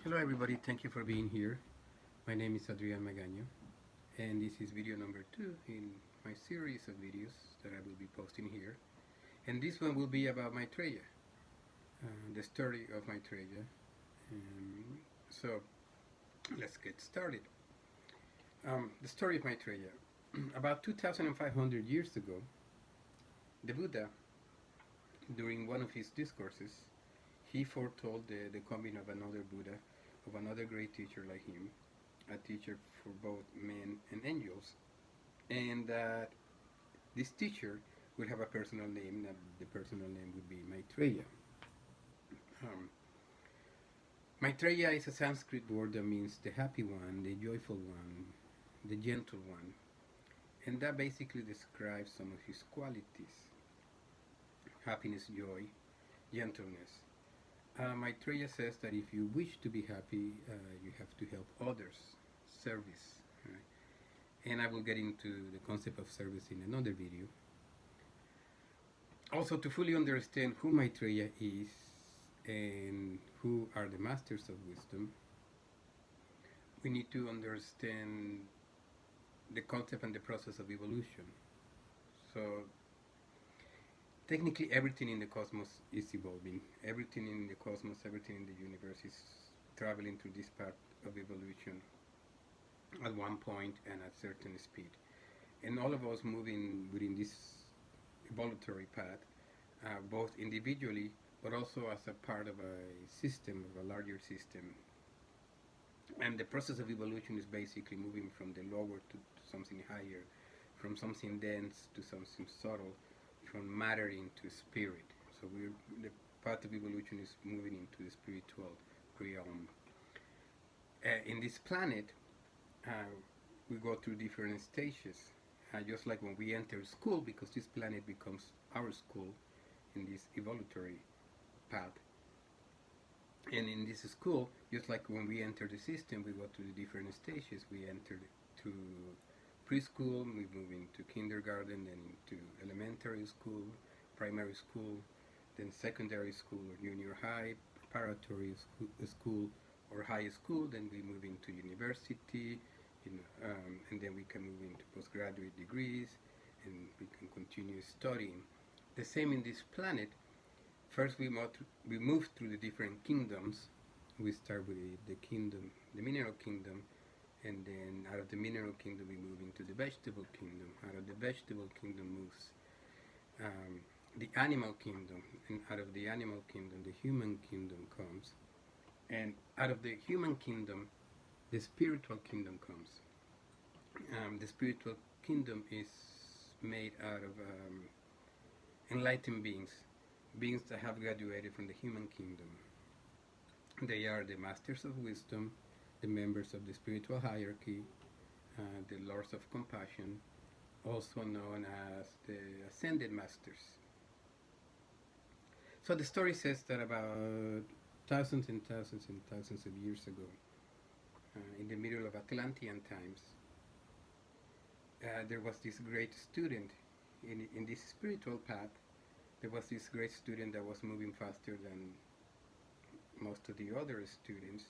Hello everybody, thank you for being here. My name is Adrian Magaño and this is video number 2 in my series of videos that I will be posting here. And this one will be about Maitreya, the story of Maitreya. So let's get started. The story of Maitreya. About 2,500 years ago, the Buddha, during one of his discourses, he foretold the coming of another Buddha, of another great teacher like him, a teacher for both men and angels, and that this teacher would have a personal name, and the personal name would be Maitreya. Um, Maitreya is a Sanskrit word that means the happy one, the joyful one, the gentle one, and that basically describes some of his qualities: happiness, joy, gentleness. Maitreya says that if you wish to be happy, you have to help others, service. Right? And I will get into the concept of service in another video. Also, to fully understand who Maitreya is and who are the masters of wisdom, we need to understand the concept and the process of evolution. So, technically everything in the cosmos is evolving. Everything in the cosmos, everything in the universe is traveling through this path of evolution at one point and at certain speed. And all of us moving within this evolutionary path, both individually but also as a part of a system, of a larger system. And the process of evolution is basically moving from the lower to something higher, from something dense to something subtle, from matter into spirit. So the path of evolution is moving into the spiritual realm. In this planet, we go through different stages. Just like when we enter school, because this planet becomes our school in this evolutionary path. And in this school, just like when we enter the system, we go through the different stages. We enter to preschool, we move into kindergarten, then into elementary school, primary school, then secondary school or junior high, preparatory school or high school, then we move into university, and then we can move into postgraduate degrees, and we can continue studying. The same in this planet. First we move through the different kingdoms. We start with the kingdom, the mineral kingdom, and then out of the mineral kingdom we move into the vegetable kingdom. Out of the vegetable kingdom moves the animal kingdom, and out of the animal kingdom the human kingdom comes, and out of the human kingdom the spiritual kingdom comes. The spiritual kingdom is made out of enlightened beings, beings that have graduated from the human kingdom. They are the masters of wisdom, the members of the spiritual hierarchy, the lords of compassion, also known as the ascended masters. So the story says that about thousands and thousands and thousands of years ago, in the middle of Atlantean times, there was this great student in this spiritual path. There was this great student that was moving faster than most of the other students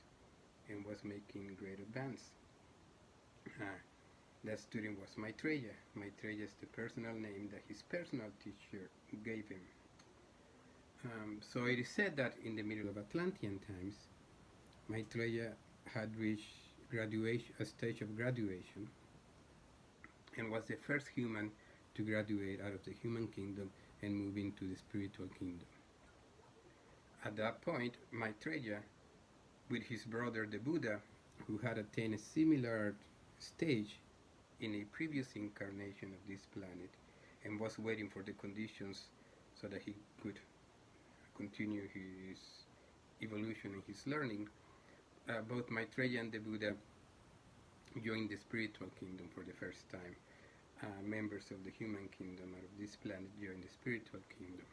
and was making great advance. That student was Maitreya. Maitreya is the personal name that his personal teacher gave him. So it is said that in the middle of Atlantean times, Maitreya had reached a stage of graduation, and was the first human to graduate out of the human kingdom and move into the spiritual kingdom. At that point, Maitreya, with his brother the Buddha, who had attained a similar stage in a previous incarnation of this planet and was waiting for the conditions so that he could continue his evolution and his learning, both Maitreya and the Buddha joined the spiritual kingdom for the first time. Members of the human kingdom out of this planet joined the spiritual kingdom.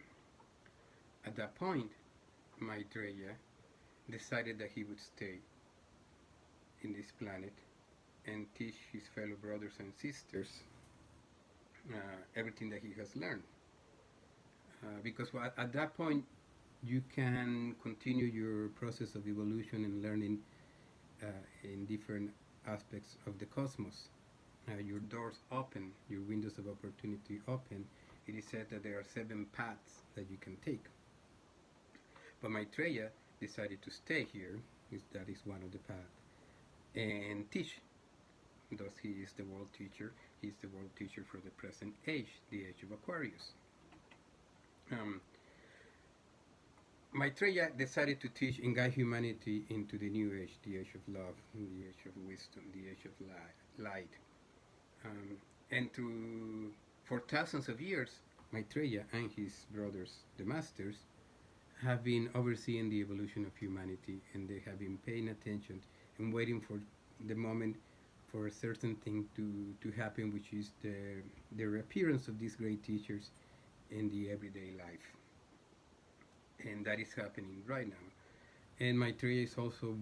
At that point, Maitreya decided that he would stay in this planet and teach his fellow brothers and sisters everything that he has learned. Because at that point, you can continue your process of evolution and learning uh, in different aspects of the cosmos. Your doors open, your windows of opportunity open. It is said that there are 7 paths that you can take. But Maitreya decided to stay here, that is one of the paths, and teach. Thus, he is the world teacher. He is the world teacher for the present age, the age of Aquarius. Um, Maitreya decided to teach and guide humanity into the new age, the age of love, the age of wisdom, the age of light. Um, and for thousands of years, Maitreya and his brothers, the masters, have been overseeing the evolution of humanity, and they have been paying attention and waiting for the moment for a certain thing to happen, which is the appearance of these great teachers in the everyday life. And that is happening right now. And Maitreya is also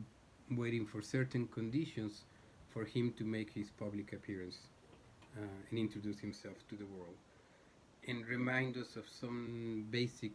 waiting for certain conditions for him to make his public appearance and introduce himself to the world and remind us of some basic